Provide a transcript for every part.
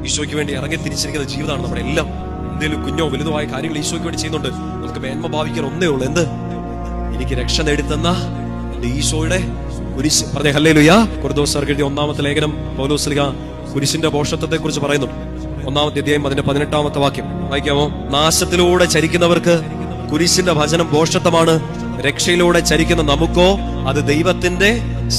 ഈശോയ്ക്ക് വേണ്ടി ഇറങ്ങി തിരിച്ചിരിക്കുന്ന ജീവിതമാണ് നമ്മുടെ എല്ലാം. എന്തെങ്കിലും കുഞ്ഞോ വലുതോ ആയ കാര്യങ്ങൾ ഈശോയ്ക്ക് വേണ്ടി ചെയ്യുന്നുണ്ട്. നമുക്ക് മേന്മ ഭാവിക്കാൻ ഒന്നേ ഉള്ളൂ, എന്ത്? എനിക്ക് രക്ഷ നേടിത്തന്ന എന്റെ ഈശോയുടെ കുരിശ്. പറഞ്ഞേ ഹല്ലേലൂയാ. കൊരിന്തോസ്യർക്ക് എഴുതിയ 1-ാമത്തെ ലേഖനം പൗലോസ് ശ്ലീഹ കുരിശിന്റെ ഭോഷത്വത്തെ കുറിച്ച് പറയുന്നുണ്ട്. 1-ാമത്തെ അധ്യായം അതിന്റെ 18-ാമത്തെ വാക്യം വായിക്കാമോ? നാശത്തിലൂടെ ചരിക്കുന്നവർക്ക് കുരിശിന്റെ വചനം ഭോഷത്വമാണ്, രക്ഷയിലൂടെ ചരിക്കുന്ന നമുക്കോ അത് ദൈവത്തിന്റെ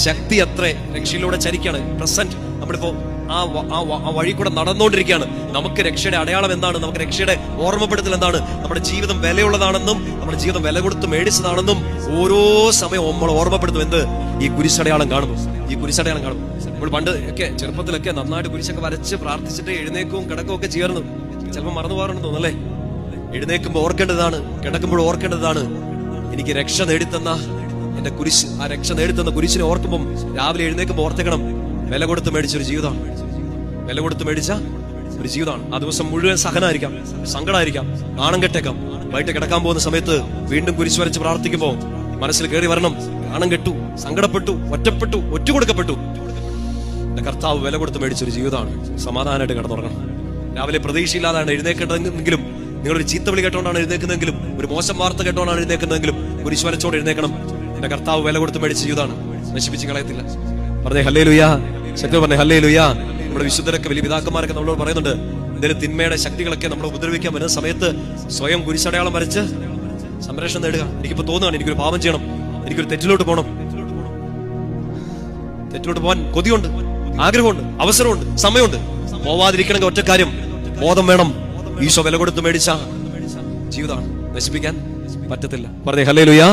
ശക്തി അത്രേ. രക്ഷയിലൂടെ ചരിക്കാണ് പ്രസന്റ്. നമ്മളിപ്പോ ആ വഴി കൂടെ നടന്നുകൊണ്ടിരിക്കുകയാണ്. നമുക്ക് രക്ഷയുടെ അടയാളം എന്താണ്? നമുക്ക് രക്ഷയുടെ ഓർമ്മപ്പെടുത്തൽ എന്താണ്? നമ്മുടെ ജീവിതം വിലയുള്ളതാണെന്നും നമ്മുടെ ജീവിതം വില കൊടുത്ത് മേടിച്ചതാണെന്നും ഓരോ സമയവും നമ്മൾ ഓർമ്മപ്പെടുത്തും. എന്ത്? ഈ കുരിശടയാളം കാണുന്നു, ഈ കുരിശടയാളം കാണുന്നു. നമ്മൾ പണ്ട് ഒക്കെ ചെറുപ്പത്തിലൊക്കെ നന്നായിട്ട് കുരിശൊക്കെ വരച്ച് പ്രാർത്ഥിച്ചിട്ട് എഴുന്നേക്കും കിടക്കും ഒക്കെ ചെയ്യാറുണ്ട്. ചിലപ്പോൾ മറന്നു പോകാറുണ്ടെന്ന് തോന്നല്ലേ? എഴുന്നേക്കുമ്പോൾ ഓർക്കേണ്ടതാണ്, കിടക്കുമ്പോൾ ഓർക്കേണ്ടതാണ്. എനിക്ക് രക്ഷ നേടിത്തന്ന എന്റെ കുരിശ്, ആ രക്ഷ നേടിത്തന്ന കുരിശിനെ ഓർക്കുമ്പോൾ രാവിലെ എഴുന്നേക്കുമ്പോൾ ഓർത്തേക്കണം, വില കൊടുത്ത് മേടിച്ചൊരു ജീവിതമാണ്, വില കൊടുത്ത് മേടിച്ച ഒരു ജീവിതമാണ്. ആ ദിവസം മുഴുവൻ സഹനമായിരിക്കാം, സങ്കടമായിരിക്കാം, നാണം കെട്ടേക്കാം. വൈകിട്ട് കിടക്കാൻ പോകുന്ന സമയത്ത് വീണ്ടും കുരിശ് വരച്ച് പ്രാർത്ഥിക്കുമ്പോൾ മനസ്സിൽ കയറി വരണം, നാണം കെട്ടു, സങ്കടപ്പെട്ടു, ഒറ്റപ്പെട്ടു, ഒറ്റുകൊടുക്കപ്പെട്ടു. എന്റെ കർത്താവ് വില കൊടുത്ത് മേടിച്ചൊരു ജീവിതമാണ്. സമാധാനമായിട്ട് കിടന്നുറങ്ങണം. രാവിലെ പ്രതീക്ഷയില്ലാതാണ് എഴുന്നേക്കേണ്ടതെങ്കിലും, നിങ്ങളൊരു ചീത്തവിളി കേട്ടോണ്ടാണ് എഴുന്നേക്കുന്നതെങ്കിലും, ഒരു മോശം വാർത്ത കേട്ടോണ്ടാണ് എഴുന്നേക്കുന്നതെങ്കിലും കുരിശ് വരച്ചോണ്ട് എഴുന്നേക്കണം. എന്റെ കർത്താവ് വില കൊടുത്ത് മേടിച്ച ജീവിതമാണ്, നശിപ്പിച്ച് കളയത്തില്ല. പറഞ്ഞേ ഹല്ലേലൂയാ. ശക്തി പറഞ്ഞേ ഹല്ലേലൂയാ. നമ്മുടെ വിശുദ്ധരൊക്കെ വലിയ പിതാക്കന്മാരൊക്കെ നമ്മളോട് പറയുന്നുണ്ട്, എന്തെങ്കിലും തിന്മയുടെ ശക്തികളൊക്കെ നമ്മളെ ഉപദ്രവിക്കാൻ വരുന്ന സമയത്ത് സ്വയം കുരിശടയാളം വരച്ച് സംരക്ഷണം നേടുക. എനിക്കിപ്പോ തോന്നുകയാണ്, എനിക്കൊരു പാപം ചെയ്യണം, എനിക്കൊരു തെറ്റിലോട്ട് പോകണം, തെറ്റിലോട്ട് പോകാൻ കൊതിയുണ്ട്, ആഗ്രഹമുണ്ട്, അവസരമുണ്ട്, സമയമുണ്ട്. പോവാതിരിക്കണമെങ്കിൽ ഒറ്റ കാര്യം, ബോധം വേണം. ഈശോ വില കൊടുത്ത് മേടിച്ച ജീവിതമാണ്, നശിപ്പിക്കാൻ പറ്റത്തില്ല. പറഞ്ഞേ ഹല്ലേലൂയാ.